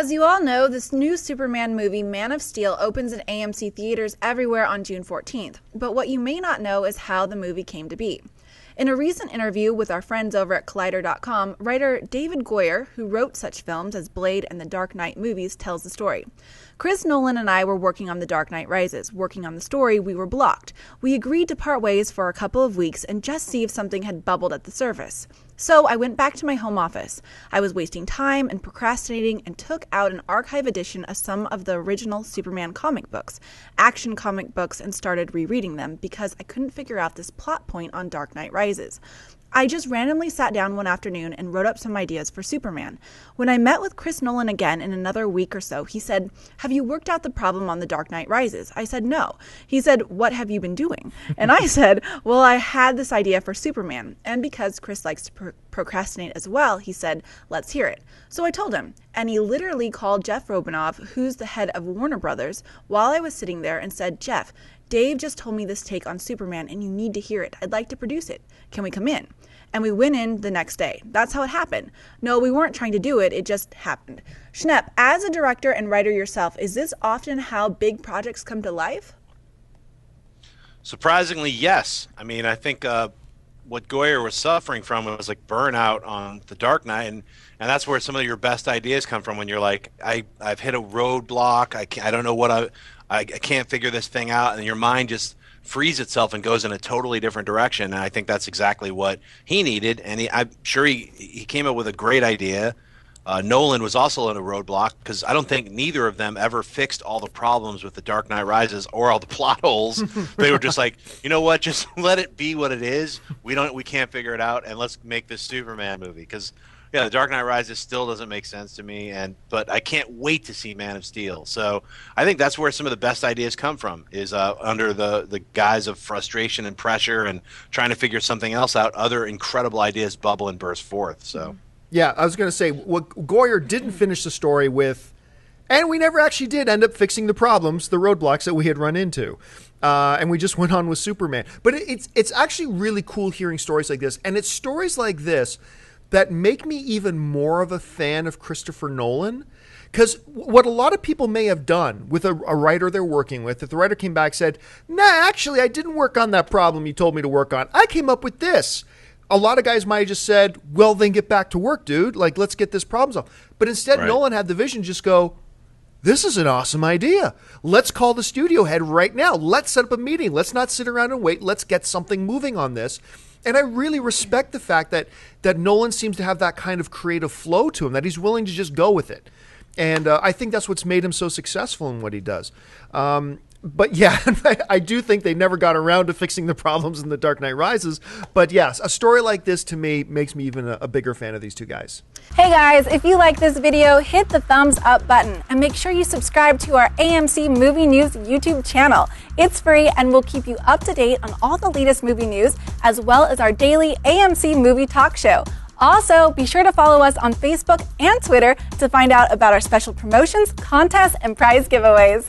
As you all know, this new Superman movie, Man of Steel, opens in AMC Theatres everywhere on June 14th. But what you may not know is how the movie came to be. In a recent interview with our friends over at Collider.com, writer David Goyer, who wrote such films as Blade and the Dark Knight movies, tells the story. Chris Nolan and I were working on The Dark Knight Rises. Working on the story, we were blocked. We agreed to part ways for a couple of weeks and just see if something had bubbled at the surface. So I went back to my home office. I was wasting time and procrastinating and took out an archive edition of some of the original Superman comic books, Action comic books, and started rereading them because I couldn't figure out this plot point on Dark Knight Rises. I just randomly sat down one afternoon and wrote up some ideas for Superman. When I met with Chris Nolan again in another week or so, he said, "Have you worked out the problem on The Dark Knight Rises?" I said, "No." He said, "What have you been doing?" And I said, "Well, I had this idea for Superman." And because Chris likes to procrastinate as well, he said, "Let's hear it." So I told him, and he literally called Jeff Robinov, who's the head of Warner Brothers, while I was sitting there and said, "Jeff, Dave just told me this take on Superman and you need to hear it. I'd like to produce it. Can we come in?" And we went in the next day. That's how it happened. No, we weren't trying to do it. It just happened. Schnepp, as a director and writer yourself, is this often how big projects come to life? Surprisingly, yes. I mean, I think what Goyer was suffering from was like burnout on The Dark Knight, and that's where some of your best ideas come from when you're like, I've hit a roadblock. I don't know what I can't figure this thing out, and your mind just frees itself and goes in a totally different direction. And I think that's exactly what he needed. And I'm sure he came up with a great idea. Nolan was also in a roadblock because I don't think neither of them ever fixed all the problems with The Dark Knight Rises or all the plot holes. They were just like, you know what, just let it be what it is. We can't figure it out, and let's make this Superman movie. Because The Dark Knight Rises still doesn't make sense to me, but I can't wait to see Man of Steel. So I think that's where some of the best ideas come from, is under the guise of frustration and pressure and trying to figure something else out. Other incredible ideas bubble and burst forth. So. Yeah, I was going to say, what Goyer didn't finish the story with, and we never actually did end up fixing the problems, the roadblocks that we had run into. And we just went on with Superman. But it's actually really cool hearing stories like this. And it's stories like this that make me even more of a fan of Christopher Nolan. Because what a lot of people may have done with a writer they're working with, if the writer came back and said, "Nah, actually, I didn't work on that problem you told me to work on. I came up with this." A lot of guys might have just said, "Well, then get back to work, dude. Like, let's get this problem solved." But instead, right. Nolan had the vision just go, "This is an awesome idea. Let's call the studio head right now. Let's set up a meeting. Let's not sit around and wait. Let's get something moving on this." And I really respect the fact that Nolan seems to have that kind of creative flow to him, that he's willing to just go with it. And I think that's what's made him so successful in what he does. But yeah, I do think they never got around to fixing the problems in The Dark Knight Rises. But yes, a story like this to me makes me even a bigger fan of these two guys. Hey guys, if you like this video, hit the thumbs up button and make sure you subscribe to our AMC Movie News YouTube channel. It's free and will keep you up to date on all the latest movie news, as well as our daily AMC Movie Talk Show. Also, be sure to follow us on Facebook and Twitter to find out about our special promotions, contests, and prize giveaways.